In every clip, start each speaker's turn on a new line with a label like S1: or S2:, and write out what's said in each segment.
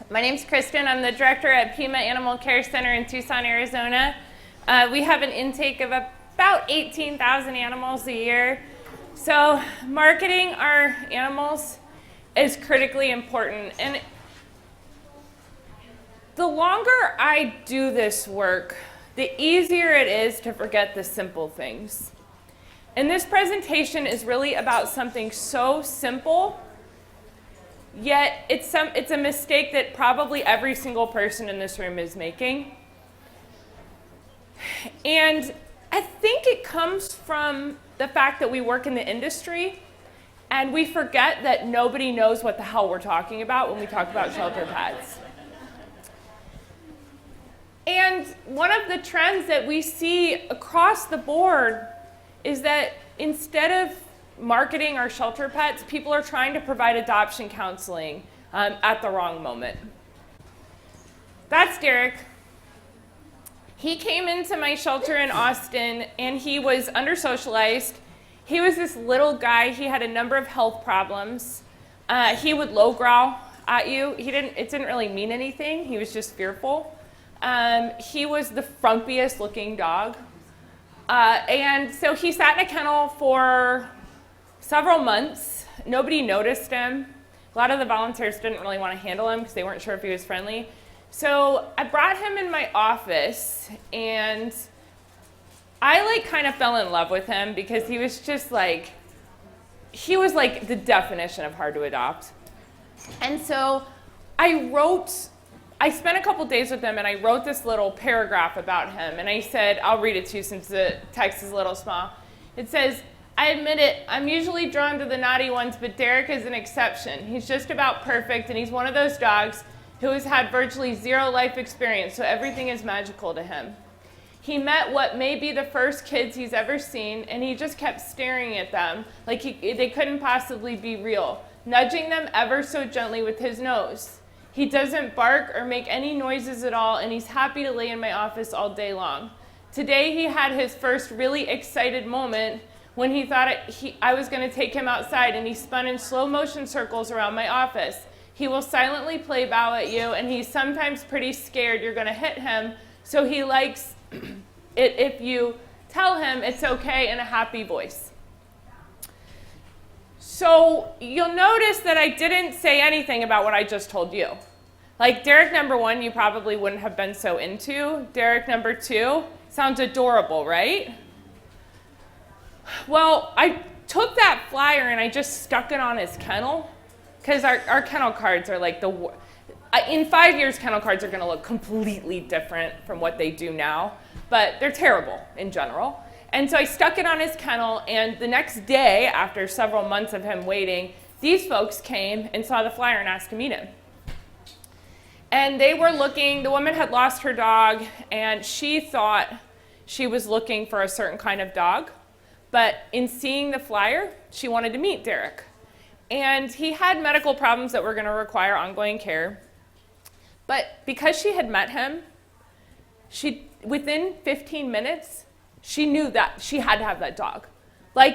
S1: My name's Kristen. I'm the director at Pima Animal Care Center in Tucson, Arizona. We have an intake of about 18,000 animals a year. So marketing our animals is critically important. And the longer I do this work, the easier it is to forget the simple things. And this presentation is really about something so simple, yet it's a mistake that probably every single person in this room is making. And I think it comes from the fact that we work in the industry and we forget that nobody knows what the hell we're talking about when we talk about shelter pets. And one of the trends that we see across the board is that instead of marketing our shelter pets, people are trying to provide adoption counseling at the wrong moment. That's Derek. He came into my shelter in Austin and he was under-socialized. He was this little guy. He had a number of health problems. He would low growl at you. It didn't really mean anything. He was just fearful. He was the frumpiest looking dog. And so he sat in a kennel for several months. Nobody noticed him. A lot of the volunteers didn't really want to handle him because they weren't sure if he was friendly. So I brought him in my office and I kind of fell in love with him because he was just he was the definition of hard to adopt. And so I spent a couple days with him and I wrote this little paragraph about him and I said, I'll read it to you since the text is a little small. It says, I admit it, I'm usually drawn to the naughty ones, but Derek is an exception. He's just about perfect and he's one of those dogs who has had virtually zero life experience, so everything is magical to him. He met what may be the first kids he's ever seen and he just kept staring at them like they couldn't possibly be real, nudging them ever so gently with his nose. He doesn't bark or make any noises at all, and he's happy to lay in my office all day long. Today he had his first really excited moment when he thought I was going to take him outside, and he spun in slow motion circles around my office. He will silently play bow at you, and he's sometimes pretty scared you're going to hit him, so he likes it if you tell him it's okay in a happy voice. So you'll notice that I didn't say anything about what I just told you. Derek number 1, you probably wouldn't have been so into. Derek number 2 sounds adorable, right? Well, I took that flyer and I just stuck it on his kennel because our kennel cards are in 5 years, kennel cards are going to look completely different from what they do now, but they're terrible in general. And so I stuck it on his kennel, and the next day, after several months of him waiting, these folks came and saw the flyer and asked to meet him. And they were looking, the woman had lost her dog, and she thought she was looking for a certain kind of dog. But in seeing the flyer, she wanted to meet Derek. And he had medical problems that were going to require ongoing care. But because she had met him, within 15 minutes, she knew that she had to have that dog.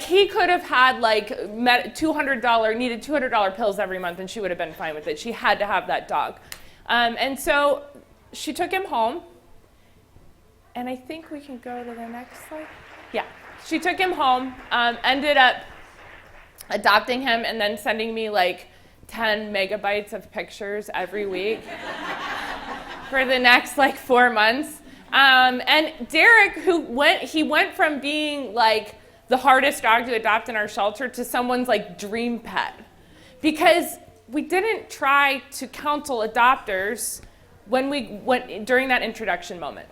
S1: He could have had needed $200 pills every month and she would have been fine with it. She had to have that dog. And so she took him home. And I think we can go to the next slide. Yeah. She took him home, ended up adopting him and then sending me 10 megabytes of pictures every week for the next 4 months. And Derek, he went from being the hardest dog to adopt in our shelter to someone's dream pet, because we didn't try to counsel adopters during that introduction moment.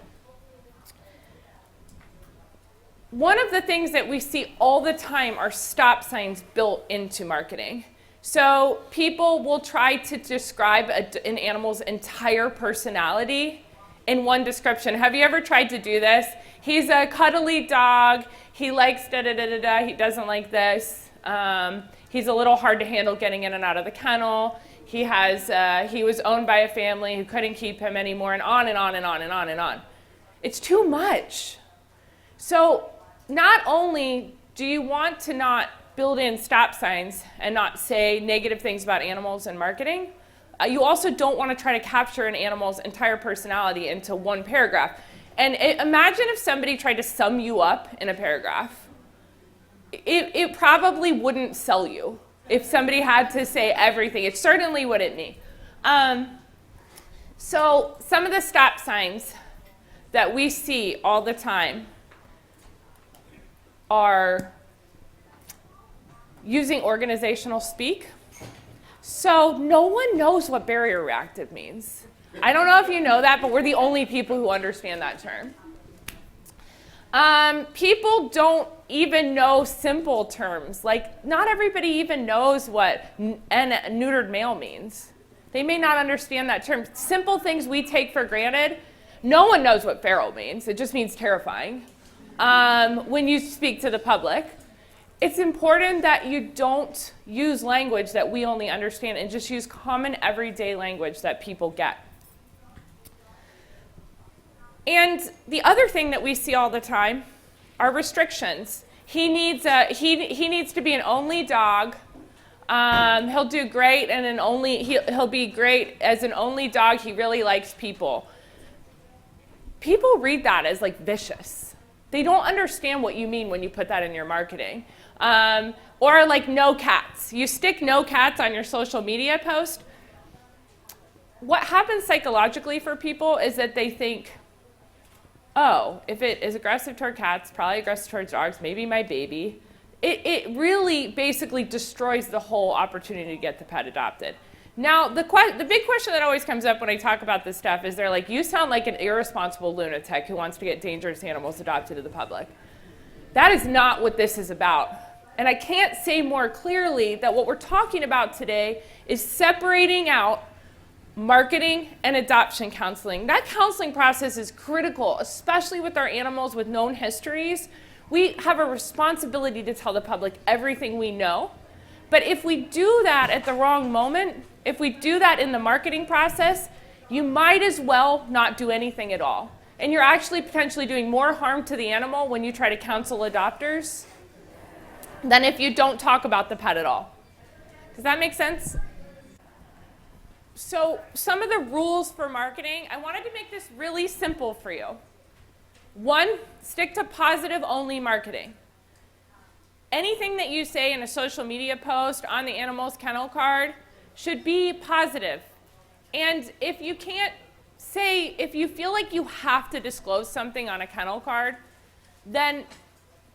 S1: One of the things that we see all the time are stop signs built into marketing. So people will try to describe an animal's entire personality in one description. Have you ever tried to do this? He's a cuddly dog. He likes da-da-da-da-da. He doesn't like this. He's a little hard to handle getting in and out of the kennel. He was owned by a family who couldn't keep him anymore, and on and on and on and on and on. It's too much. So not only do you want to not build in stop signs and not say negative things about animals in marketing, You also don't want to try to capture an animal's entire personality into one paragraph. And imagine if somebody tried to sum you up in a paragraph. It probably wouldn't sell you if somebody had to say everything. It certainly wouldn't me. So some of the stop signs that we see all the time are using organizational speak. So no one knows what barrier reactive means. I don't know if you know that, but we're the only people who understand that term. People don't even know simple terms. Like, not everybody even knows what neutered male means. They may not understand that term. Simple things we take for granted, no one knows what feral means. It just means terrifying. When you speak to the public, it's important that you don't use language that we only understand and just use common everyday language that people get. And the other thing that we see all the time are restrictions. He needs to be an only dog. He'll do great and he'll be great as an only dog. He really likes people. People read that as like vicious. They don't understand what you mean when you put that in your marketing. Or like no cats. You stick no cats on your social media post. What happens psychologically for people is that they think, oh, if it is aggressive toward cats, probably aggressive towards dogs, maybe my baby. It really basically destroys the whole opportunity to get the pet adopted. Now, the big question that always comes up when I talk about this stuff is they're like, you sound like an irresponsible lunatic who wants to get dangerous animals adopted to the public. That is not what this is about. And I can't say more clearly that what we're talking about today is separating out marketing and adoption counseling. That counseling process is critical, especially with our animals with known histories. We have a responsibility to tell the public everything we know. But if we do that at the wrong moment, if we do that in the marketing process, you might as well not do anything at all. And you're actually potentially doing more harm to the animal when you try to counsel adopters than if you don't talk about the pet at all. Does that make sense? So some of the rules for marketing, I wanted to make this really simple for you. 1, stick to positive only marketing. Anything that you say in a social media post on the animal's kennel card should be positive. And if you can't say, if you feel like you have to disclose something on a kennel card, then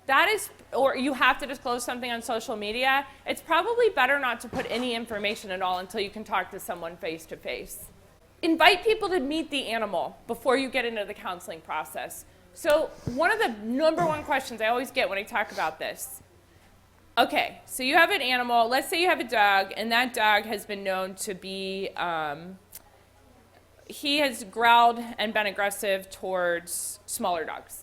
S1: that is, or you have to disclose something on social media, it's probably better not to put any information at all until you can talk to someone face to face. Invite people to meet the animal before you get into the counseling process. So one of the #1 questions I always get when I talk about this, okay, so you have an animal, let's say you have a dog, and that dog has been known to be, he has growled and been aggressive towards smaller dogs.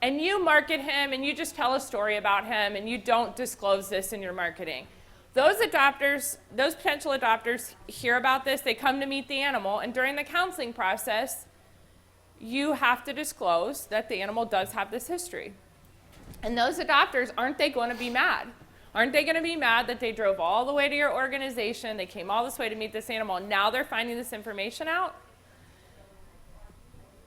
S1: And you market him, and you just tell a story about him, and you don't disclose this in your marketing. Those adopters, those potential adopters hear about this, they come to meet the animal, and during the counseling process, you have to disclose that the animal does have this history. And those adopters, aren't they going to be mad? Aren't they going to be mad that they drove all the way to your organization, they came all this way to meet this animal, and now they're finding this information out?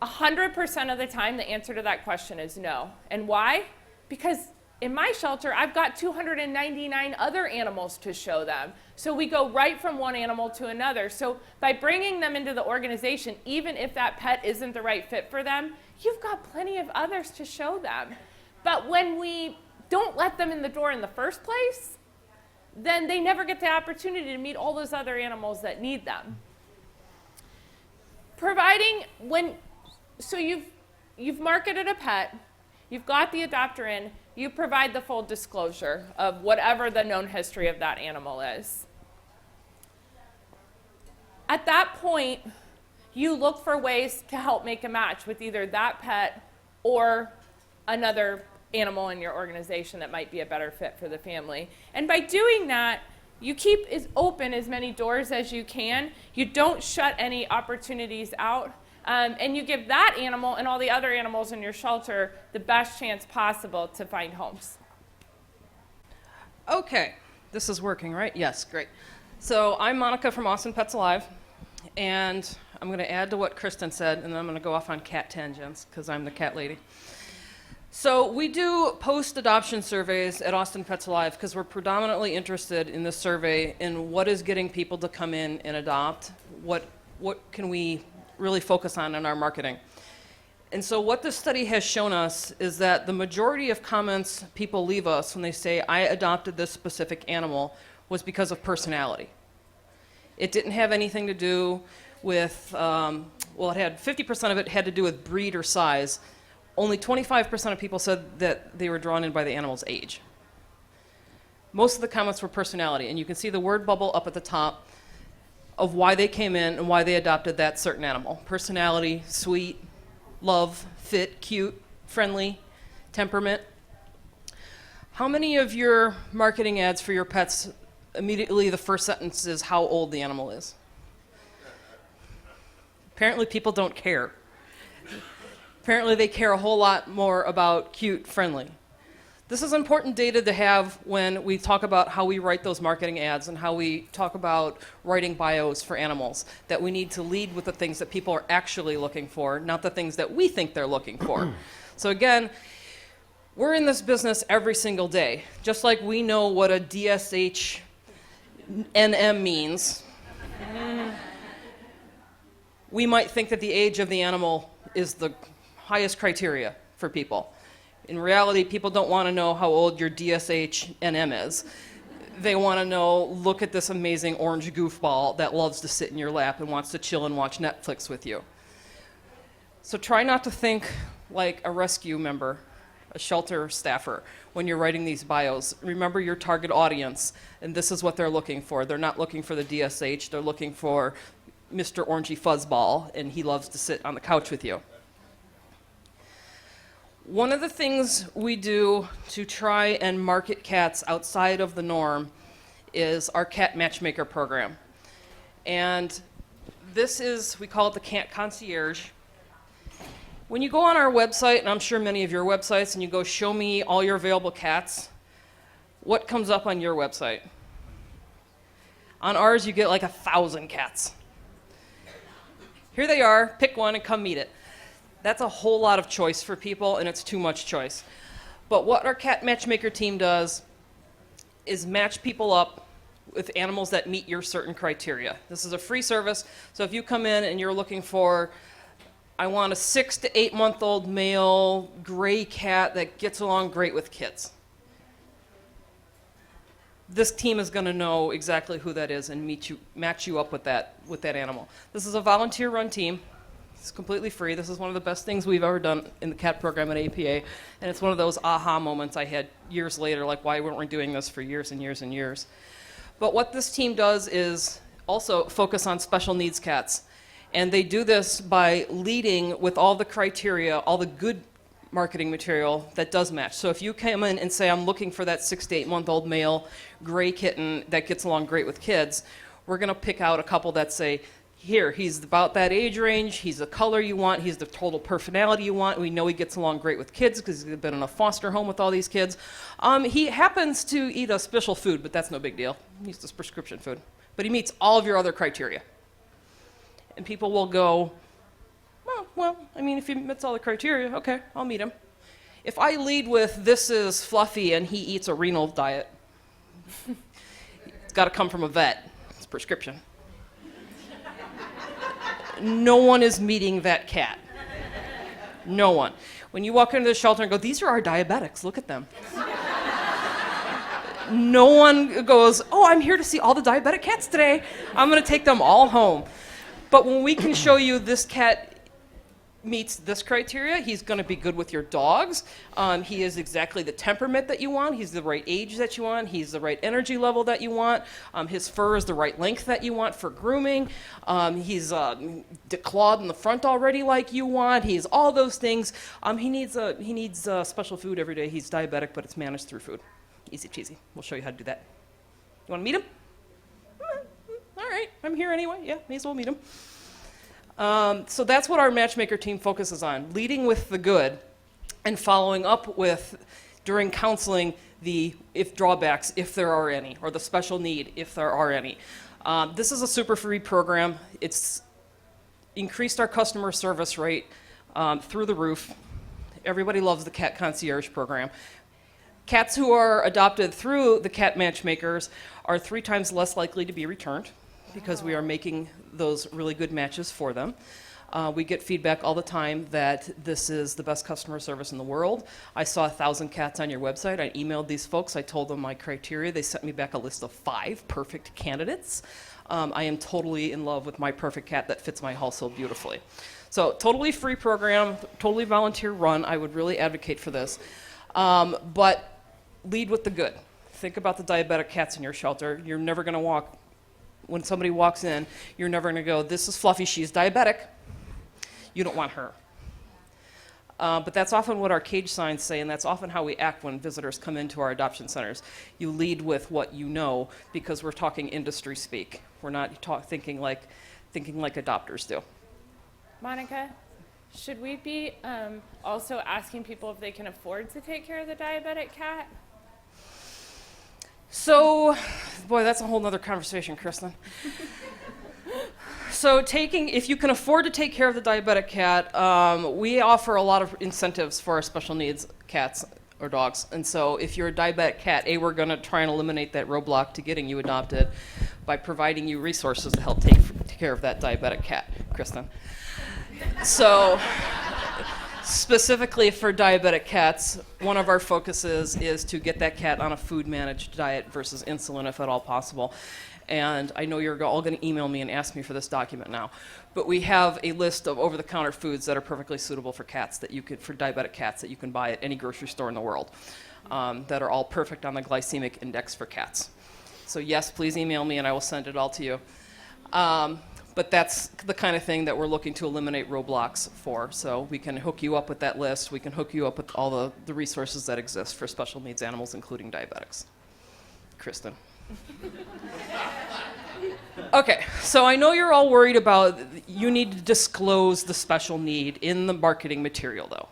S1: 100% of the time, the answer to that question is no. And why? Because in my shelter, I've got 299 other animals to show them. So we go right from one animal to another. So by bringing them into the organization, even if that pet isn't the right fit for them, you've got plenty of others to show them. But when we don't let them in the door in the first place, then they never get the opportunity to meet all those other animals that need them. So you've marketed a pet, you've got the adopter in, you provide the full disclosure of whatever the known history of that animal is. At that point, you look for ways to help make a match with either that pet or another animal in your organization that might be a better fit for the family. And by doing that, you keep as open as many doors as you can. You don't shut any opportunities out. And you give that animal and all the other animals in your shelter the best chance possible to find homes.
S2: Okay, this is working, right? Yes, great. So I'm Monica from Austin Pets Alive. And I'm going to add to what Kristen said, and then I'm going to go off on cat tangents because I'm the cat lady. So we do post-adoption surveys at Austin Pets Alive because we're predominantly interested in this survey in what is getting people to come in and adopt, what can we really focus on in our marketing. And so what this study has shown us is that the majority of comments people leave us when they say, I adopted this specific animal, was because of personality. It didn't have anything to do with, it had 50% of it had to do with breed or size. Only 25% of people said that they were drawn in by the animal's age. Most of the comments were personality, and you can see the word bubble up at the top of why they came in and why they adopted that certain animal. Personality, sweet, love, fit, cute, friendly, temperament. How many of your marketing ads for your pets, immediately the first sentence is how old the animal is? Apparently people don't care. Apparently they care a whole lot more about cute, friendly. This is important data to have when we talk about how we write those marketing ads and how we talk about writing bios for animals, that we need to lead with the things that people are actually looking for, not the things that we think they're looking for. So again, we're in this business every single day. Just like we know what a DSH NM means, we might think that the age of the animal is the highest criteria for people. In reality, people don't want to know how old your DSH NM is. They want to know, look at this amazing orange goofball that loves to sit in your lap and wants to chill and watch Netflix with you. So try not to think like a rescue member, a shelter staffer, when you're writing these bios. Remember your target audience, and this is what they're looking for. They're not looking for the DSH, they're looking for Mr. Orangey Fuzzball, and he loves to sit on the couch with you. One of the things we do to try and market cats outside of the norm is our cat matchmaker program. And this is, we call it the Cat Concierge. When you go on our website, and I'm sure many of your websites, and you go show me all your available cats, what comes up on your website? On ours, you get like 1,000 cats. Here they are, pick one and come meet it. That's a whole lot of choice for people, and it's too much choice. But what our cat matchmaker team does is match people up with animals that meet your certain criteria. This is a free service, so if you come in and you're looking for, I want a 6 to 8 month old male gray cat that gets along great with kids. This team is going to know exactly who that is and match you up with that animal. This is a volunteer-run team. It's completely free. This is one of the best things we've ever done in the cat program at APA, and it's one of those aha moments I had years later, like why weren't we doing this for years and years and years. But what this team does is also focus on special needs cats, and they do this by leading with all the criteria, all the good marketing material that does match. So if you come in and say, I'm looking for that 6 to 8 month old male gray kitten that gets along great with kids, we're going to pick out a couple that say, here, he's about that age range, he's the color you want, he's the total personality you want, we know he gets along great with kids because he's been in a foster home with all these kids. He happens to eat a special food, but that's no big deal. He eats this prescription food. But he meets all of your other criteria. And people will go, well, I mean, if he meets all the criteria, okay, I'll meet him. If I lead with, this is Fluffy and he eats a renal diet, it's got to come from a vet. It's prescription. No one is meeting that cat. No one. When you walk into the shelter and go, these are our diabetics, look at them. No one goes, oh, I'm here to see all the diabetic cats today. I'm going to take them all home. But when we can show you this cat meets this criteria, he's going to be good with your dogs. He is exactly the temperament that you want. He's the right age that you want. He's the right energy level that you want. His fur is the right length that you want for grooming. He's declawed in the front already like you want. He's all those things. He needs special food every day. He's diabetic, but it's managed through food. Easy cheesy. We'll show you how to do that. You want to meet him? All right, I'm here anyway. Yeah, may as well meet him. So that's what our matchmaker team focuses on, leading with the good and following up with, during counseling, the drawbacks, if there are any, or the special need, if there are any. This is a super free program. It's increased our customer service rate through the roof. Everybody loves the cat concierge program. Cats who are adopted through the cat matchmakers are 3 times less likely to be returned because we are making those really good matches for them. We get feedback all the time that this is the best customer service in the world. I saw 1,000 cats on your website. I emailed these folks. I told them my criteria. They sent me back a list of 5 perfect candidates. I am totally in love with my perfect cat that fits my household beautifully. So totally free program, totally volunteer run. I would really advocate for this. But lead with the good. Think about the diabetic cats in your shelter. You're never going to walk, when somebody walks in, you're never going to go, this is Fluffy, she's diabetic. You don't want her. But that's often what our cage signs say, and that's often how we act when visitors come into our adoption centers. You lead with what you know because we're talking industry speak. We're not thinking like adopters do.
S1: Monica, should we be also asking people if they can afford to take care of the diabetic cat?
S2: So, boy, that's a whole nother conversation, Kristen. So if you can afford to take care of the diabetic cat, we offer a lot of incentives for our special needs cats or dogs. And so if you're a diabetic cat, we're going to try and eliminate that roadblock to getting you adopted by providing you resources to help take care of that diabetic cat, Kristen. So specifically for diabetic cats, one of our focuses is to get that cat on a food-managed diet versus insulin if at all possible. And I know you're all going to email me and ask me for this document now, but we have a list of over-the-counter foods that are perfectly suitable for cats for diabetic cats that you can buy at any grocery store in the world, that are all perfect on the glycemic index for cats. So yes, please email me and I will send it all to you. But that's the kind of thing that we're looking to eliminate roadblocks for. So we can hook you up with that list. We can hook you up with all the resources that exist for special needs animals, including diabetics. Kristen. Okay, so I know you're all worried about you need to disclose the special need in the marketing material, though.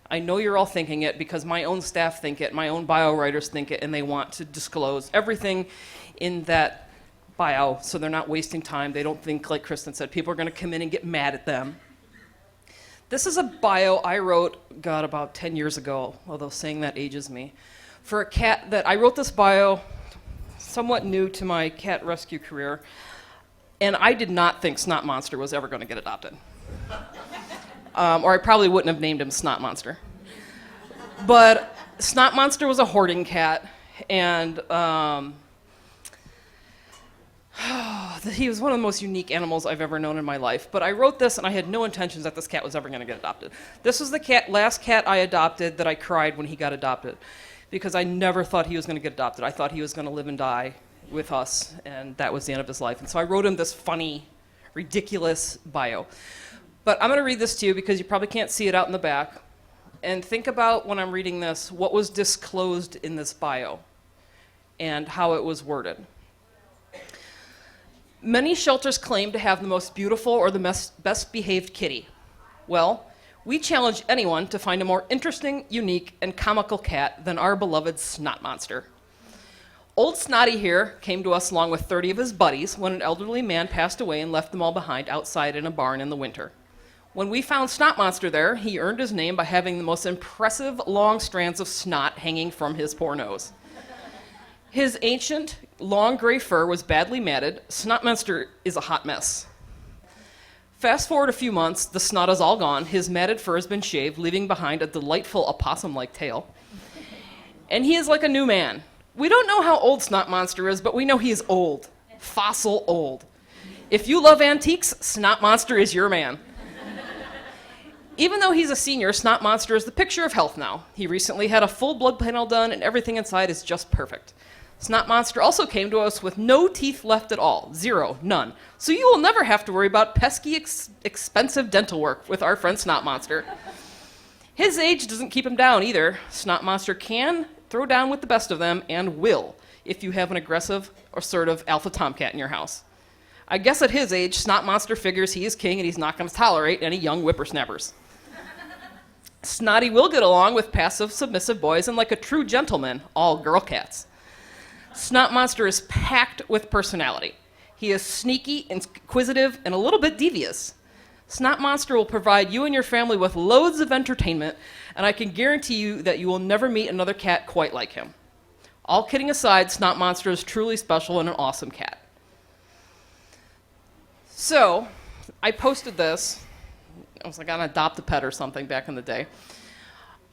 S2: I know you're all thinking it because my own staff think it, my own bio writers think it, and they want to disclose everything in that bio so they're not wasting time. They don't think, like Kristen said, people are going to come in and get mad at them. This is a bio I wrote, God, about 10 years ago, although saying that ages me, for a cat that I wrote this bio somewhat new to my cat rescue career, and I did not think Snot Monster was ever going to get adopted. Or I probably wouldn't have named him Snot Monster. But Snot Monster was a hoarding cat, and he was one of the most unique animals I've ever known in my life. But I wrote this, and I had no intentions that this cat was ever going to get adopted. This was the last cat I adopted that I cried when he got adopted, because I never thought he was going to get adopted. I thought he was going to live and die with us, and that was the end of his life. And so I wrote him this funny, ridiculous bio. But I'm going to read this to you because you probably can't see it out in the back. And think about, when I'm reading this, what was disclosed in this bio and how it was worded. Many shelters claim to have the most beautiful or the best behaved kitty. Well, we challenge anyone to find a more interesting, unique, and comical cat than our beloved Snot Monster. Old Snotty here came to us along with 30 of his buddies when an elderly man passed away and left them all behind outside in a barn in the winter. When we found Snot Monster there, he earned his name by having the most impressive long strands of snot hanging from his poor nose. His ancient, long gray fur was badly matted. Snot Monster is a hot mess. Fast forward a few months, the snot is all gone, his matted fur has been shaved, leaving behind a delightful opossum-like tail. And he is like a new man. We don't know how old Snot Monster is, but we know he is old. Fossil old. If you love antiques, Snot Monster is your man. Even though he's a senior, Snot Monster is the picture of health now. He recently had a full blood panel done, and everything inside is just perfect. Snot Monster also came to us with no teeth left at all. 0, none. So you will never have to worry about pesky, expensive dental work with our friend Snot Monster. His age doesn't keep him down either. Snot Monster can throw down with the best of them, and will, if you have an aggressive, assertive alpha tomcat in your house. I guess at his age, Snot Monster figures he is king and he's not going to tolerate any young whippersnappers. Snotty will get along with passive, submissive boys, and like a true gentleman, all girl cats. Snot Monster is packed with personality. He is sneaky, inquisitive, and a little bit devious. Snot Monster will provide you and your family with loads of entertainment, and I can guarantee you that you will never meet another cat quite like him. All kidding aside, Snot Monster is truly special and an awesome cat. So, I posted this. I was like on Adopt a Pet or something back in the day.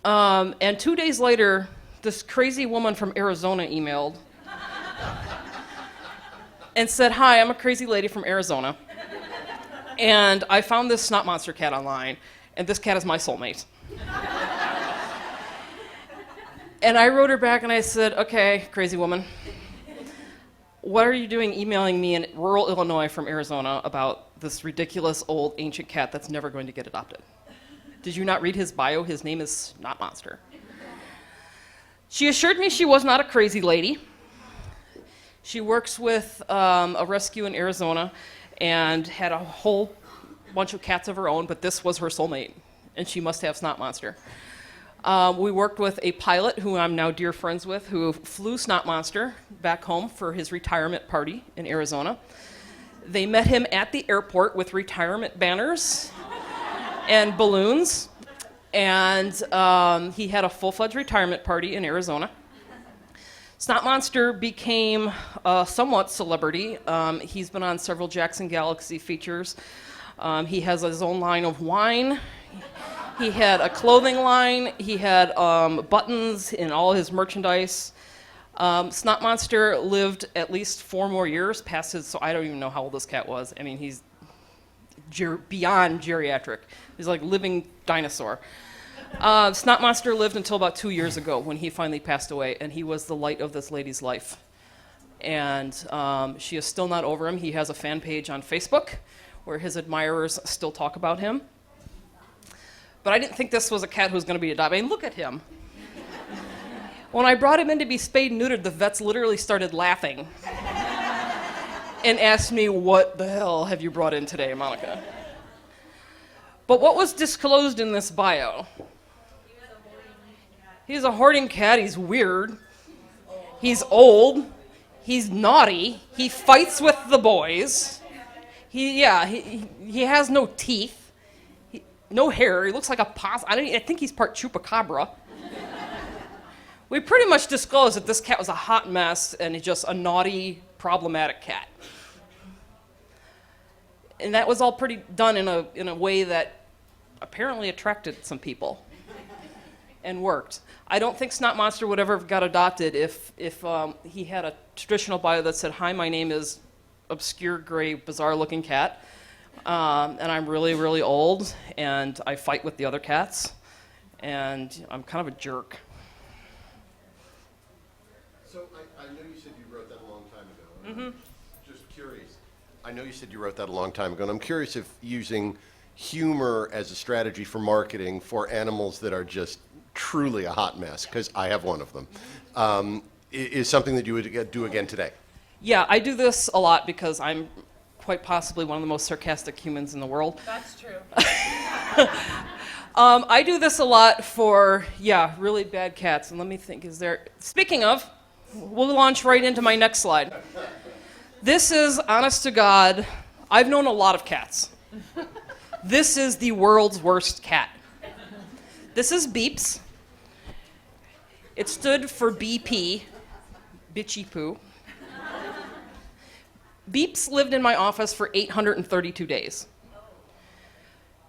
S2: And 2 days later, this crazy woman from Arizona emailed and said, "Hi, I'm a crazy lady from Arizona. And I found this Snot Monster cat online, and this cat is my soulmate." And I wrote her back and I said, "Okay, crazy woman, what are you doing emailing me in rural Illinois from Arizona about this ridiculous old ancient cat that's never going to get adopted? Did you not read his bio? His name is Snot Monster." She assured me she was not a crazy lady. She works with a rescue in Arizona and had a whole bunch of cats of her own, but this was her soulmate, and she must have Snot Monster. We worked with a pilot who I'm now dear friends with, who flew Snot Monster back home for his retirement party in Arizona. They met him at the airport with retirement banners and balloons, and he had a full-fledged retirement party in Arizona. Snot Monster became a somewhat celebrity. He's been on several Jackson Galaxy features. He has his own line of wine. He had a clothing line. He had buttons in all his merchandise. Snot Monster lived at least 4 more years past his, so I don't even know how old this cat was. I mean, he's beyond geriatric. He's like living dinosaur. Snot Monster lived until about 2 years ago when he finally passed away, and he was the light of this lady's life. And she is still not over him. He has a fan page on Facebook where his admirers still talk about him. But I didn't think this was a cat who was going to be adopted. I mean, look at him. When I brought him in to be spayed and neutered, the vets literally started laughing and asked me, "What the hell have you brought in today, Monica?" But what was disclosed in this bio? He's a hoarding cat. He's weird. He's old. He's naughty. He fights with the boys. He has no teeth. No hair. He looks like a possum. I think he's part chupacabra. We pretty much disclosed that this cat was a hot mess and he's just a naughty, problematic cat. And that was all pretty done in a way that apparently attracted some people and worked. I don't think Snot Monster would ever have got adopted if he had a traditional bio that said, "Hi, my name is obscure, gray, bizarre-looking cat. And I'm really, really old, and I fight with the other cats, and I'm kind of a jerk."
S3: So I know you said you wrote that a long time ago. Mm-hmm. Just curious. I know you said you wrote that a long time ago, and I'm curious if using humor as a strategy for marketing for animals that are just truly a hot mess, because I have one of them, is something that you would do again today.
S2: Yeah, I do this a lot because I'm quite possibly one of the most sarcastic humans in the world.
S1: That's true.
S2: I do this a lot for, really bad cats. And let me think, speaking of, we'll launch right into my next slide. This is, honest to God, I've known a lot of cats. This is the world's worst cat. This is Beeps. It stood for BP, bitchy poo. Beeps lived in my office for 832 days.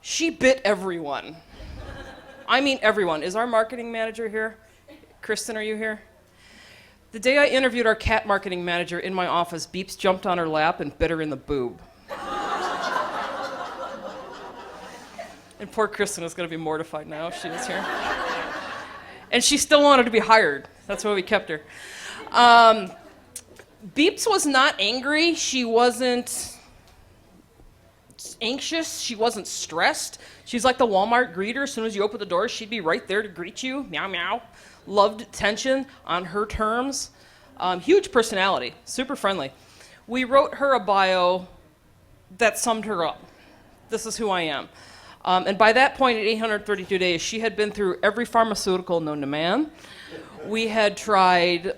S2: She bit everyone. I mean everyone. Is our marketing manager here? Kristen, are you here? The day I interviewed our cat marketing manager in my office, Beeps jumped on her lap and bit her in the boob. And poor Kristen is going to be mortified now if she was here. And she still wanted to be hired. That's why we kept her. Beeps was not angry. She wasn't anxious. She wasn't stressed. She's like the Walmart greeter. As soon as you open the door, she'd be right there to greet you. Meow, meow. Loved attention on her terms. Huge personality. Super friendly. We wrote her a bio that summed her up. This is who I am. And by that point, at 832 days, she had been through every pharmaceutical known to man. We had tried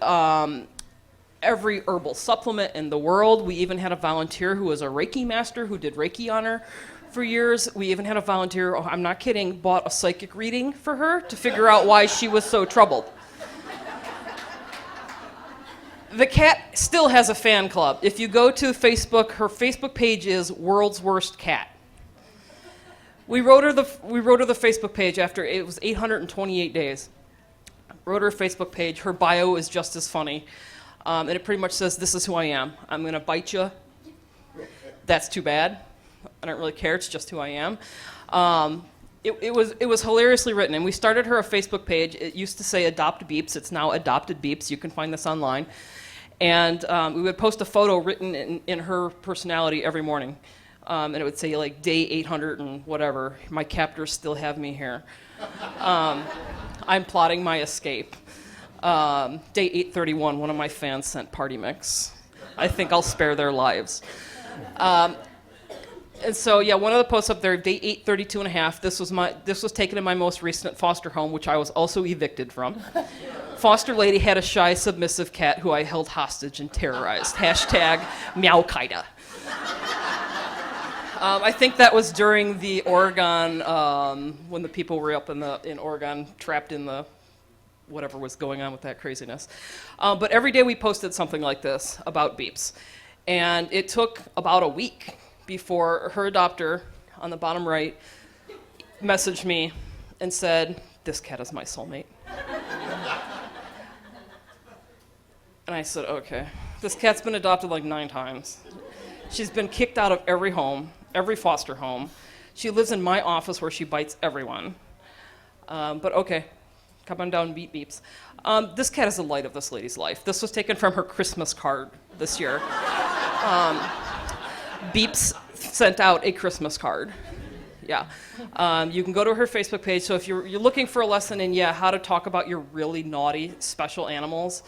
S2: every herbal supplement in the world. We even had a volunteer who was a Reiki master who did Reiki on her For years, we even had a volunteer, oh, I'm not kidding, bought a psychic reading for her to figure out why she was so troubled. The cat still has a fan club. If you go to Facebook, her Facebook page is World's Worst Cat. We wrote her the Facebook page after it was 828 days. Wrote her Facebook page. Her bio is just as funny. And it pretty much says, this is who I am. I'm going to bite you. That's too bad. I don't really care. It's just who I am. It was hilariously written. And we started her a Facebook page. It used to say Adopt Beeps. It's now Adopted Beeps. You can find this online. And we would post a photo written in her personality every morning. And it would say, like, day 800 and whatever. My captors still have me here. I'm plotting my escape. Day 831, one of my fans sent party mix. I think I'll spare their lives. And so, yeah, one of the posts up there, day 832 and a half, this was taken in my most recent foster home, which I was also evicted from. Foster lady had a shy, submissive cat who I held hostage and terrorized. Hashtag Meow-Qaeda. I think that was during the Oregon, when the people were up in Oregon, trapped in the whatever was going on with that craziness. But every day we posted something like this about beeps. And it took about a week before her adopter, on the bottom right, messaged me and said, this cat is my soulmate. And I said, okay. This cat's been adopted like 9 times. She's been kicked out of every home, every foster home. She lives in my office where she bites everyone. But okay, come on down, beep beeps. This cat is the light of this lady's life. This was taken from her Christmas card this year. Beeps sent out a Christmas card. Yeah. You can go to her Facebook page. So if you're looking for a lesson in, how to talk about your really naughty special animals,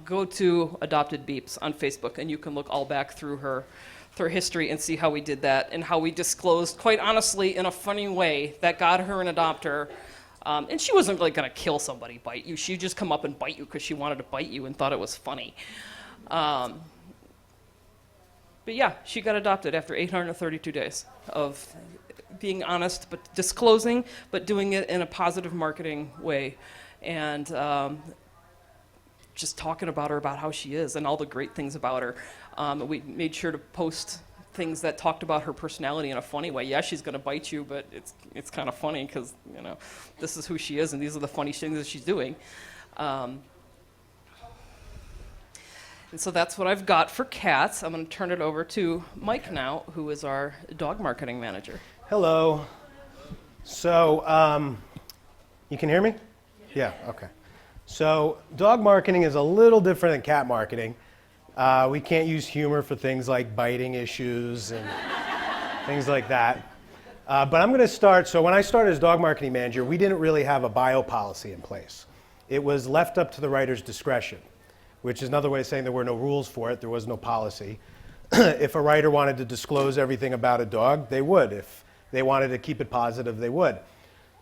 S2: go to Adopted Beeps on Facebook, and you can look all back through her history and see how we did that and how we disclosed, quite honestly, in a funny way, that got her an adopter. And she wasn't really going to kill somebody, bite you. She'd just come up and bite you because she wanted to bite you and thought it was funny. But yeah, she got adopted after 832 days of being honest, but disclosing, but doing it in a positive marketing way. And just talking about her, about how she is and all the great things about her. We made sure to post things that talked about her personality in a funny way. Yeah, she's going to bite you, but it's kind of funny because, this is who she is and these are the funny things that she's doing. And so that's what I've got for cats. I'm going to turn it over to Mike now, who is our dog marketing manager.
S4: Hello. So, you can hear me? Yeah, okay. So, dog marketing is a little different than cat marketing. We can't use humor for things like biting issues and things like that. But I'm going to start, so when I started as dog marketing manager, we didn't really have a bio policy in place. It was left up to the writer's discretion, which is another way of saying there were no rules for it, there was no policy. If a writer wanted to disclose everything about a dog, they would. If they wanted to keep it positive, they would.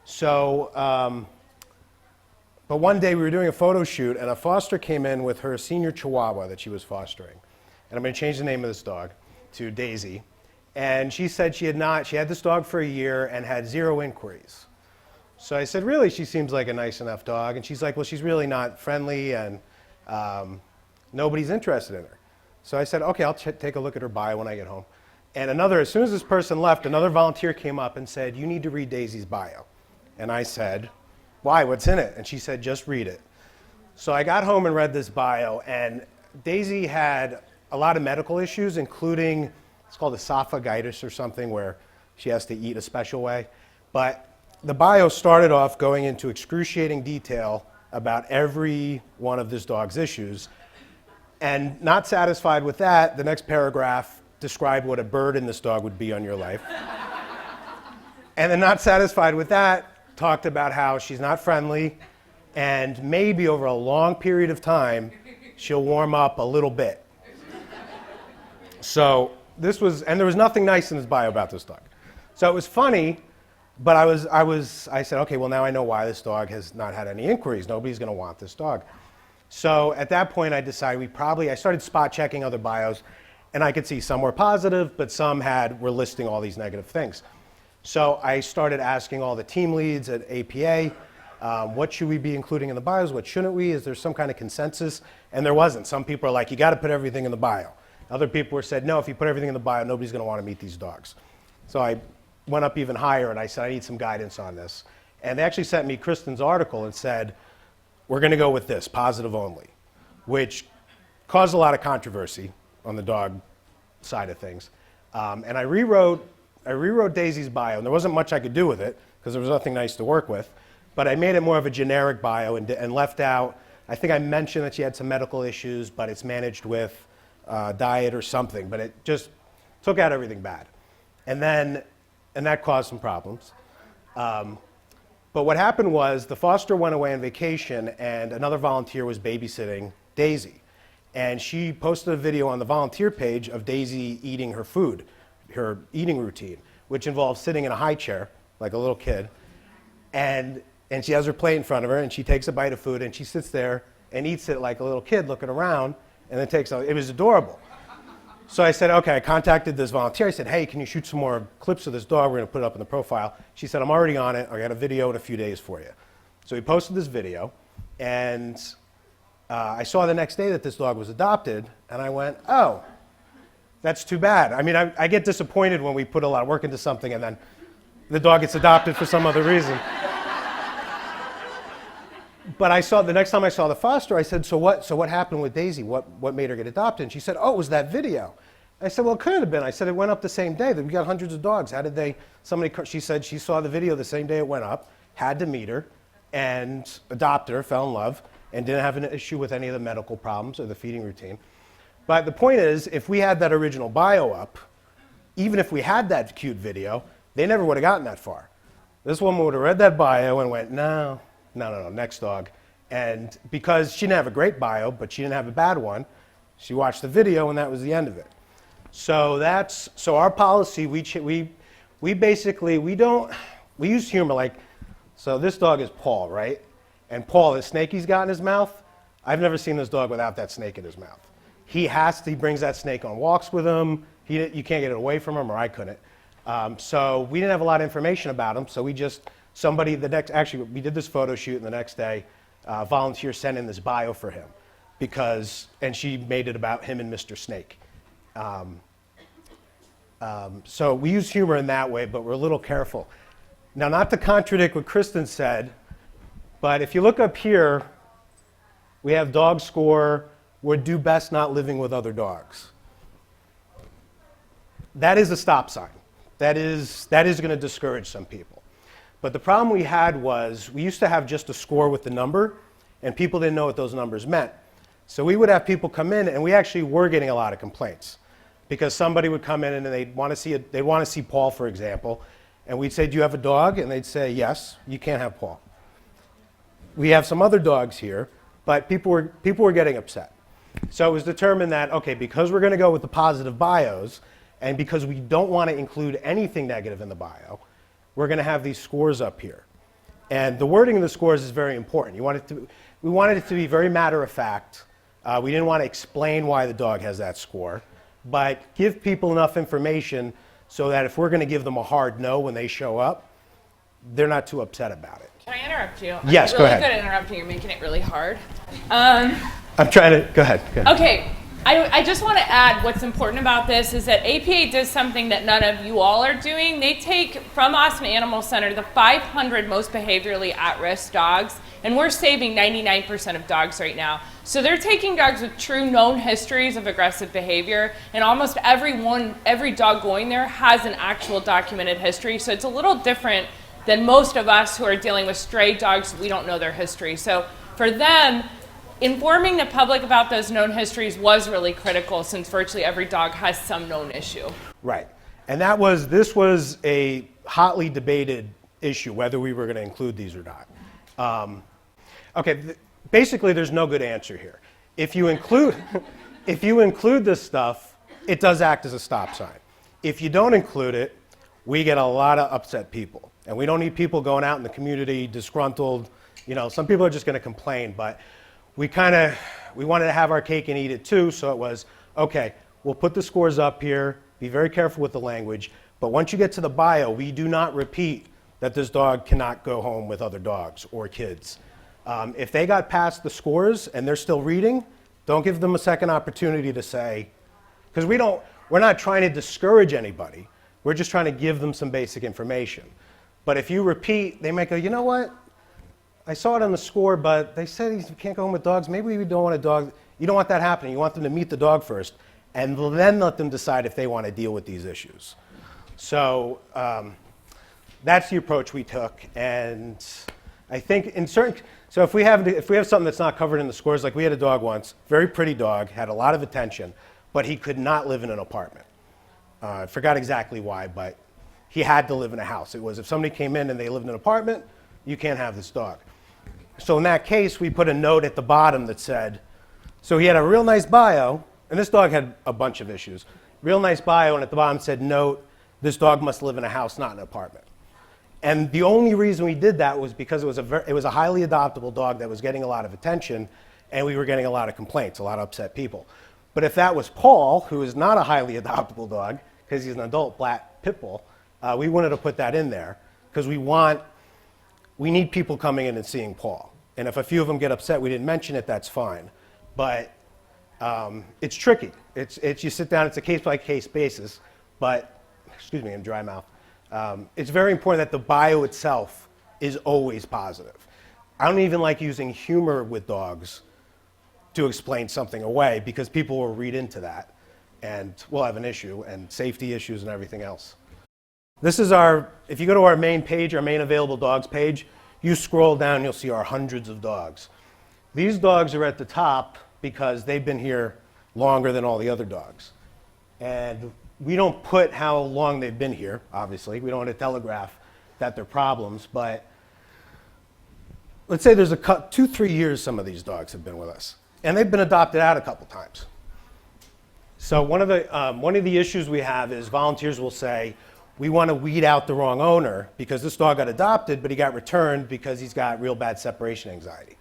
S4: So, but one day we were doing a photo shoot and a foster came in with her senior Chihuahua that she was fostering. And I'm going to change the name of this dog to Daisy. And she said she had this dog for a year and had 0 inquiries. So I said, really? She seems like a nice enough dog. And she's like, well, she's really not friendly and nobody's interested in her. So I said, okay, I'll take a look at her bio when I get home. And as soon as this person left, another volunteer came up and said, you need to read Daisy's bio. And I said, why, what's in it? And she said, just read it. So I got home and read this bio, and Daisy had a lot of medical issues, including, it's called esophagitis or something, where she has to eat a special way. But the bio started off going into excruciating detail about every one of this dog's issues. And not satisfied with that, the next paragraph described what a burden this dog would be on your life. And then not satisfied with that, talked about how she's not friendly, and maybe over a long period of time, she'll warm up a little bit. So and there was nothing nice in this bio about this dog. So it was funny, but I said, okay, well now I know why this dog has not had any inquiries. Nobody's going to want this dog. So at that point I decided I started spot checking other bios, And I could see some were positive, but some were listing all these negative things. So I started asking all the team leads at APA, what should we be including in the bios? What shouldn't we? Is there some kind of consensus? And there wasn't. Some people are like, you got to put everything in the bio. Other people were said, no, if you put everything in the bio, nobody's going to want to meet these dogs. So I went up even higher and I said, I need some guidance on this. And they actually sent me Kristen's article and said, we're going to go with this, positive only, which caused a lot of controversy on the dog side of things. And I rewrote Daisy's bio, and there wasn't much I could do with it because there was nothing nice to work with. But I made it more of a generic bio and left out, I think I mentioned that she had some medical issues, but it's managed with diet or something. But it just took out everything bad. And that caused some problems. But what happened was the foster went away on vacation, and another volunteer was babysitting Daisy. And she posted a video on the volunteer page of Daisy eating her food, her eating routine, which involves sitting in a high chair, like a little kid. And she has her plate in front of her, and she takes a bite of food, and she sits there and eats it like a little kid looking around, and then it was adorable. So I said, okay, I contacted this volunteer. I said, hey, can you shoot some more clips of this dog? We're going to put it up in the profile. She said, I'm already on it. I got a video in a few days for you. So we posted this video, and I saw the next day that this dog was adopted, and I went, oh, that's too bad. I mean, I get disappointed when we put a lot of work into something, and then the dog gets adopted for some other reason. But the next time I saw the foster, I said, so what happened with Daisy? What made her get adopted? And she said, oh, it was that video. I said, well, it could have been. I said, it went up the same day. We got hundreds of dogs. How did she said she saw the video the same day it went up, had to meet her, and adopted her, fell in love, and didn't have an issue with any of the medical problems or the feeding routine. But the point is, if we had that original bio up, even if we had that cute video, they never would have gotten that far. This woman would have read that bio and went, no, next dog. And because she didn't have a great bio, but she didn't have a bad one, she watched the video and that was the end of it. So our policy, we use humor, like, so this dog is Paul, right? And Paul, the snake he's got in his mouth, I've never seen this dog without that snake in his mouth. He brings that snake on walks with him. You can't get it away from him, or I couldn't. So we didn't have a lot of information about him, so we did this photo shoot, and the next day, volunteer sent in this bio for him, and she made it about him and Mr. Snake. So we use humor in that way, but we're a little careful. Now, not to contradict what Kristen said, but if you look up here, we have dog score, would do best not living with other dogs. That is a stop sign. That is going to discourage some people. But the problem we had was we used to have just a score with the number, and people didn't know what those numbers meant. So we would have people come in, and we actually were getting a lot of complaints because somebody would come in and they'd want to see Paul, for example, and we'd say, do you have a dog? And they'd say, yes, you can't have Paul. We have some other dogs here, but people were getting upset. So it was determined that, okay, because we're going to go with the positive bios, and because we don't want to include anything negative in the bio, we're going to have these scores up here. And the wording of the scores is very important. We wanted it to be very matter of fact. We didn't want to explain why the dog has that score, but give people enough information so that if we're going to give them a hard no when they show up, they're not too upset about it.
S1: Can I interrupt you?
S4: Yes, go ahead.
S1: I'm really good at interrupting. You're making it really hard.
S4: I'm trying to, go ahead.
S1: Okay, I just want to add what's important about this is that APA does something that none of you all are doing. They take from Awesome Animal Center the 500 most behaviorally at-risk dogs, and we're saving 99% of dogs right now. So they're taking dogs with true known histories of aggressive behavior, and almost every dog going there has an actual documented history. So it's a little different than most of us who are dealing with stray dogs. We don't know their history. So for them, informing the public about those known histories was really critical since virtually every dog has some known issue.
S4: Right. And this was a hotly debated issue, whether we were going to include these or not. Basically, there's no good answer here. If you include this stuff, it does act as a stop sign. If you don't include it, we get a lot of upset people. And we don't need people going out in the community disgruntled. Some people are just going to complain, but we wanted to have our cake and eat it too, so it was, okay, We'll put the scores up here. Be very careful with the language. But once you get to the bio, we do not repeat that this dog cannot go home with other dogs or kids. If they got past the scores and they're still reading, don't give them a second opportunity to say, because we're not trying to discourage anybody. We're just trying to give them some basic information. But if you repeat, they might go, you know what? I saw it on the score, but they said he can't go home with dogs. Maybe we don't want a dog. You don't want that happening. You want them to meet the dog first, and then let them decide if they want to deal with these issues. So that's the approach we took. And I think so if we have something that's not covered in the scores, like we had a dog once, very pretty dog, had a lot of attention, but he could not live in an apartment. I forgot exactly why, but he had to live in a house. It was if somebody came in and they lived in an apartment, you can't have this dog. So in that case, we put a note at the bottom that said, so he had a real nice bio, and this dog had a bunch of issues. Real nice bio, and at the bottom said, note, this dog must live in a house, not an apartment. And the only reason we did that was because it was a highly adoptable dog that was getting a lot of attention, and we were getting a lot of complaints, a lot of upset people. But if that was Paul, who is not a highly adoptable dog, because he's an adult black pit bull, we wanted to put that in there, because we need people coming in and seeing Paul. And if a few of them get upset we didn't mention it, that's fine. But it's tricky. It's you sit down, it's a case-by-case basis, but, excuse me, I'm dry mouth. It's very important that the bio itself is always positive. I don't even like using humor with dogs to explain something away because people will read into that and we'll have an issue and safety issues and everything else. This is if you go to our main page, our main available dogs page, you scroll down, you'll see our hundreds of dogs. These dogs are at the top because they've been here longer than all the other dogs. And we don't put how long they've been here, obviously. We don't want to telegraph that they're problems, but let's say there's 2-3 years some of these dogs have been with us. And they've been adopted out a couple times. So one of the issues we have is volunteers will say, we want to weed out the wrong owner because this dog got adopted, but he got returned because he's got real bad separation anxiety.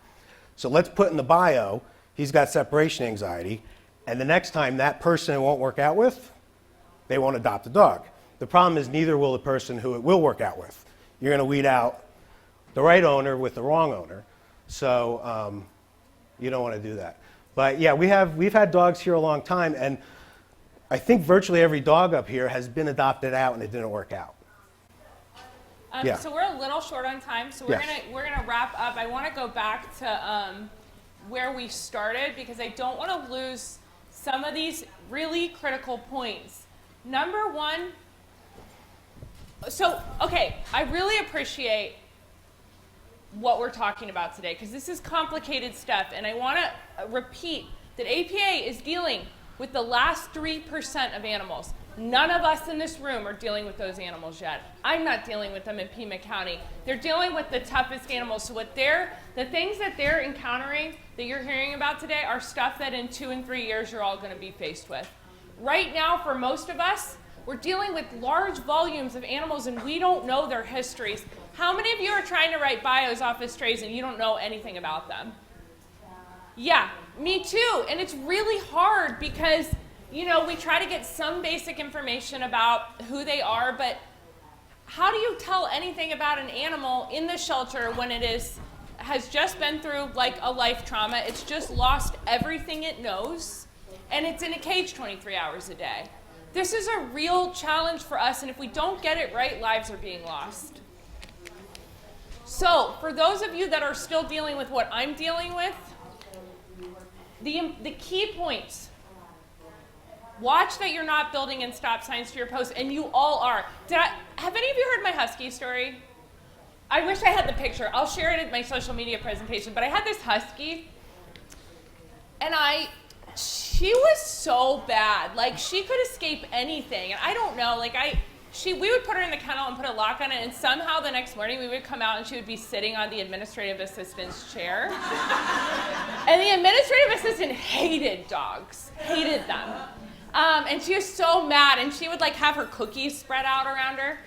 S4: So let's put in the bio, he's got separation anxiety, and the next time that person it won't work out with, they won't adopt a dog. The problem is neither will the person who it will work out with. You're going to weed out the right owner with the wrong owner. So you don't want to do that. But yeah, we've had dogs here a long time, and I think virtually every dog up here has been adopted out and it didn't work out. Yeah.
S1: So we're a little short on time, so we're gonna wrap up. I want to go back to where we started because I don't want to lose some of these really critical points. Number one, I really appreciate what we're talking about today because this is complicated stuff, and I want to repeat that APA is dealing with the last 3% of animals. None of us in this room are dealing with those animals yet. I'm not dealing with them in Pima County. They're dealing with the toughest animals. So the things that they're encountering that you're hearing about today are stuff that in 2 and 3 years you're all going to be faced with. Right now, for most of us, we're dealing with large volumes of animals and we don't know their histories. How many of you are trying to write bios off of strays and you don't know anything about them? Yeah, me too. And it's really hard because, we try to get some basic information about who they are, but how do you tell anything about an animal in the shelter when it has just been through like a life trauma? It's just lost everything it knows, and it's in a cage 23 hours a day. This is a real challenge for us, and if we don't get it right, lives are being lost. So, for those of you that are still dealing with what I'm dealing with, the key points. Watch that you're not building in stop signs to your post, and you all are. Have any of you heard my husky story? I wish I had the picture. I'll share it at my social media presentation, but I had this husky, and she was so bad. Like, she could escape anything, and I don't know, we would put her in the kennel and put a lock on it, and somehow the next morning we would come out and she would be sitting on the administrative assistant's chair. And the administrative assistant hated dogs, hated them. And she was so mad, and she would have her cookies spread out around her.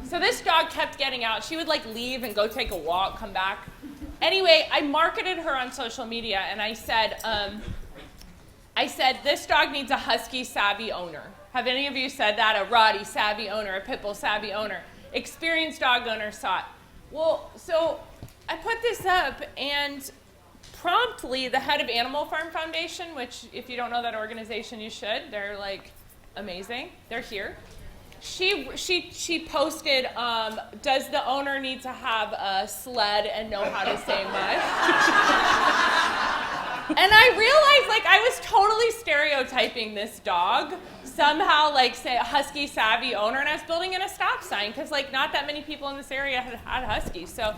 S1: So this dog kept getting out. She would leave and go take a walk, come back. Anyway, I marketed her on social media, and I said, I said, this dog needs a husky savvy owner. Have any of you said that? A Rottie savvy owner, a Pit Bull savvy owner? Experienced dog owner saw it. Well, so I put this up, and promptly the head of Animal Farm Foundation, which if you don't know that organization, you should. They're like amazing. They're here. She posted, does the owner need to have a sled and know how to say mush? And I realized, like, I was totally stereotyping this dog, somehow, like, say, a husky savvy owner, and I was building in a stop sign, because, like, not that many people in this area had huskies. So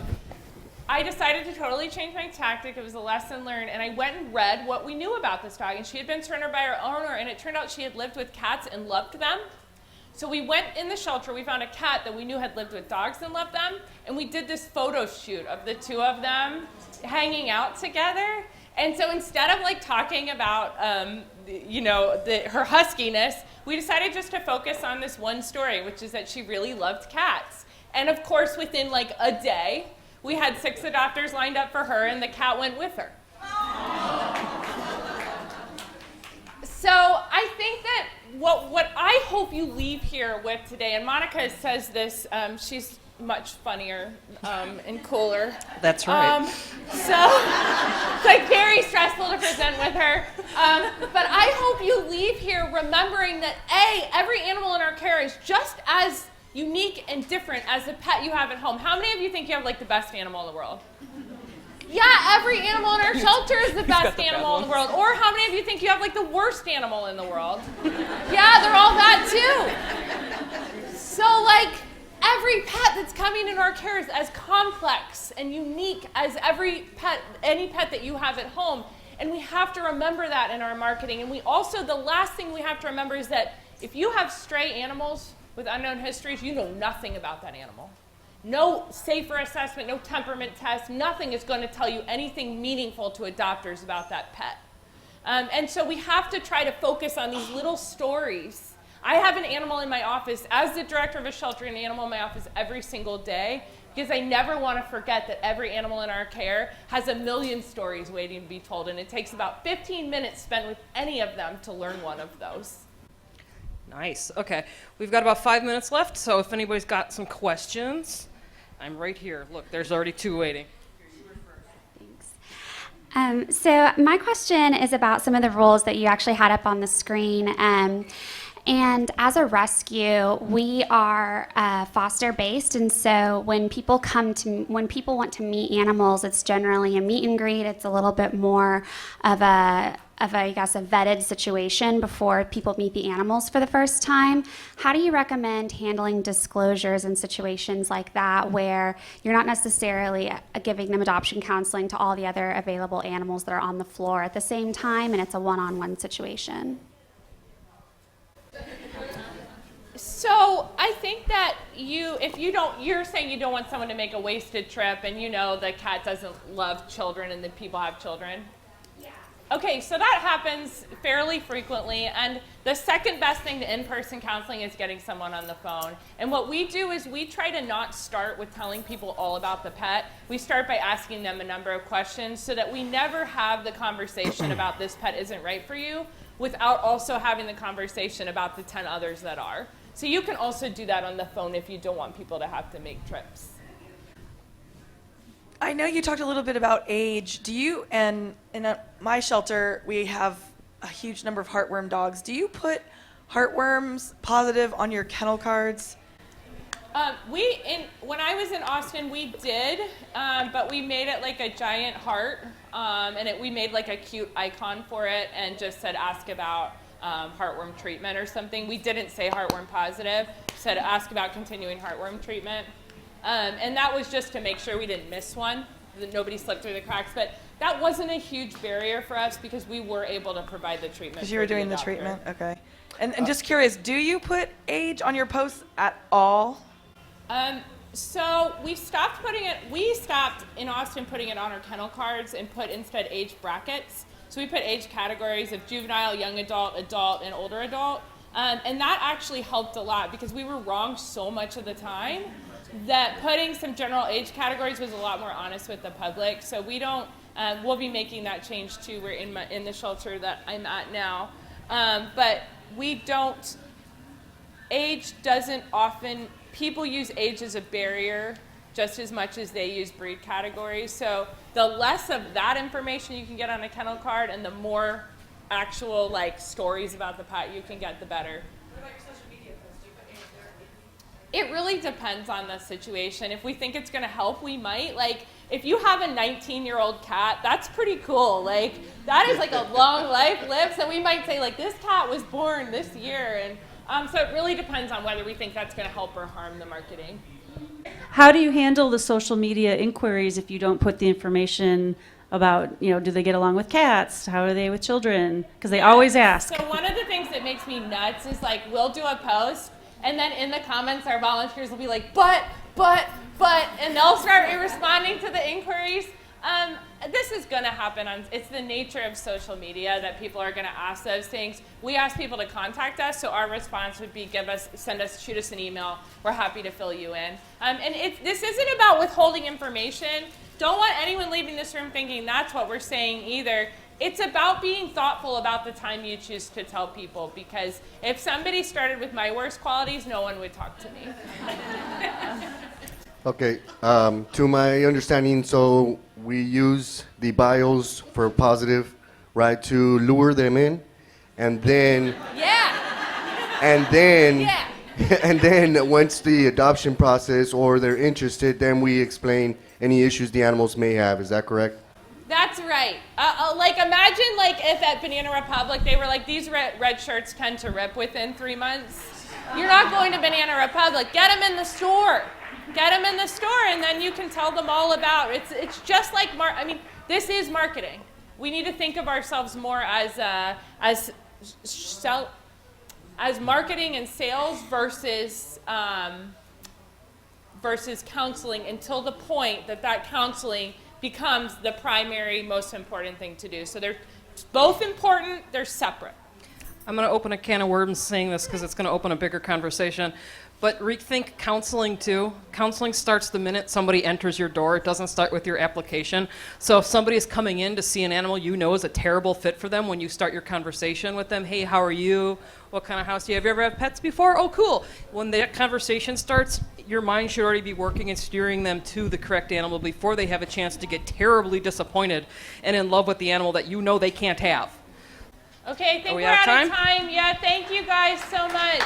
S1: I decided to totally change my tactic. It was a lesson learned, and I went and read what we knew about this dog, and she had been surrendered by her owner, and it turned out she had lived with cats and loved them. So we went in the shelter, we found a cat that we knew had lived with dogs and loved them, and we did this photo shoot of the two of them hanging out together. And so instead of like talking about, her huskiness, we decided just to focus on this one story, which is that she really loved cats. And of course, within like a day, we had 6 adopters lined up for her, and the cat went with her. So I think that what I hope you leave here with today, and Monica says this, she's much funnier and cooler.
S2: That's right.
S1: So it's like very stressful to present with her. But I hope you leave here remembering that every animal in our care is just as unique and different as the pet you have at home. How many of you think you have like the best animal in the world? Yeah, every animal in our shelter is the best animal in the world. Or how many of you think you have like the worst animal in the world? Yeah, they're all that too. So like every pet that's coming into our care is as complex and unique as any pet that you have at home. And we have to remember that in our marketing. And we also, the last thing we have to remember is that if you have stray animals with unknown histories, you know nothing about that animal. No safer assessment, no temperament test, nothing is going to tell you anything meaningful to adopters about that pet. And so we have to try to focus on these little stories. I have an animal in my office, as the director of a shelter, an animal in my office every single day, because I never want to forget that every animal in our care has a million stories waiting to be told, and it takes about 15 minutes spent with any of them to learn one of those.
S2: Nice. Okay. We've got about 5 minutes left, so if anybody's got some questions, I'm right here. Look, there's already 2 waiting.
S5: Thanks. So my question is about some of the rules that you actually had up on the screen. And as a rescue, we are foster-based, and so when people want to meet animals, it's generally a meet and greet. It's a little bit more of a vetted situation before people meet the animals for the first time. How do you recommend handling disclosures in situations like that, where you're not necessarily giving them adoption counseling to all the other available animals that are on the floor at the same time, and it's a one-on-one situation?
S1: So I think that you're saying you don't want someone to make a wasted trip, and you know the cat doesn't love children and the people have children. Yeah. Okay, so that happens fairly frequently, and the second best thing to in-person counseling is getting someone on the phone. And what we do is we try to not start with telling people all about the pet. We start by asking them a number of questions so that we never have the conversation about this pet isn't right for you without also having the conversation about the 10 others that are. So you can also do that on the phone if you don't want people to have to make trips.
S6: I know you talked a little bit about age. Do you, and in my shelter, we have a huge number of heartworm dogs. Do you put heartworms positive on your kennel cards?
S1: When I was in Austin, we did, but we made it like a giant heart, and we made like a cute icon for it and just said ask about heartworm treatment or something. We didn't say heartworm positive, said ask about continuing heartworm treatment. And that was just to make sure we didn't miss one, that nobody slipped through the cracks. But that wasn't a huge barrier for us because we were able to provide the treatment.
S6: Because you were doing the treatment, okay. And just curious, do you put age on your posts at all?
S1: So we stopped in Austin putting it on our kennel cards and put instead age brackets. So we put age categories of juvenile, young adult, adult, and older adult. And that actually helped a lot because we were wrong so much of the time that putting some general age categories was a lot more honest with the public. So we don't, we'll be making that change too. We're in the shelter that I'm at now. But we don't, age doesn't often, people use age as a barrier just as much as they use breed categories. So the less of that information you can get on a kennel card and the more actual like stories about the pet you can get, the better.
S6: What about your social media posts? Do you put any there?
S1: It really depends on the situation. If we think it's going to help, we might. Like, if you have a 19-year-old cat, that's pretty cool. Like, that is like a long life lived. So we might say, like, this cat was born this year. And so it really depends on whether we think that's going to help or harm the marketing.
S7: How do you handle the social media inquiries if you don't put the information about, do they get along with cats? How are they with children? Because they always ask.
S1: So one of the things that makes me nuts is, like, we'll do a post, and then in the comments, our volunteers will be like, but, and they'll start responding to the inquiries. This is going to happen. It's the nature of social media that people are going to ask those things. We ask people to contact us, so our response would be shoot us an email. We're happy to fill you in. And this isn't about withholding information. Don't want anyone leaving this room thinking that's what we're saying either. It's about being thoughtful about the time you choose to tell people, because if somebody started with my worst qualities, no one would talk to me.
S8: Okay, to my understanding, so we use the bios for positive, right, to lure them in, and then,
S1: Yeah.
S8: and then,
S1: Yeah.
S8: and then once the adoption process or they're interested, then we explain any issues the animals may have. Is that correct?
S1: That's right. Like, imagine, like, if at Banana Republic they were like, these red shirts tend to rip within 3 months. You're not going to Banana Republic. Get them in the store. Get them in the store, and then you can tell them all about it. It's just like this is marketing. We need to think of ourselves more as marketing and sales versus counseling, until the point that counseling becomes the primary, most important thing to do. So they're both important. They're separate.
S2: I'm going to open a can of worms saying this because it's going to open a bigger conversation. But rethink counseling too. Counseling starts the minute somebody enters your door. It doesn't start with your application. So if somebody is coming in to see an animal you know is a terrible fit for them, when you start your conversation with them, hey, how are you? What kind of house do you have? You ever had pets before? Oh, cool. When that conversation starts, your mind should already be working and steering them to the correct animal before they have a chance to get terribly disappointed and in love with the animal that you know they can't have.
S1: Okay, I think
S2: Are we
S1: we're
S2: out of
S1: out of time. Yeah, thank you guys so much.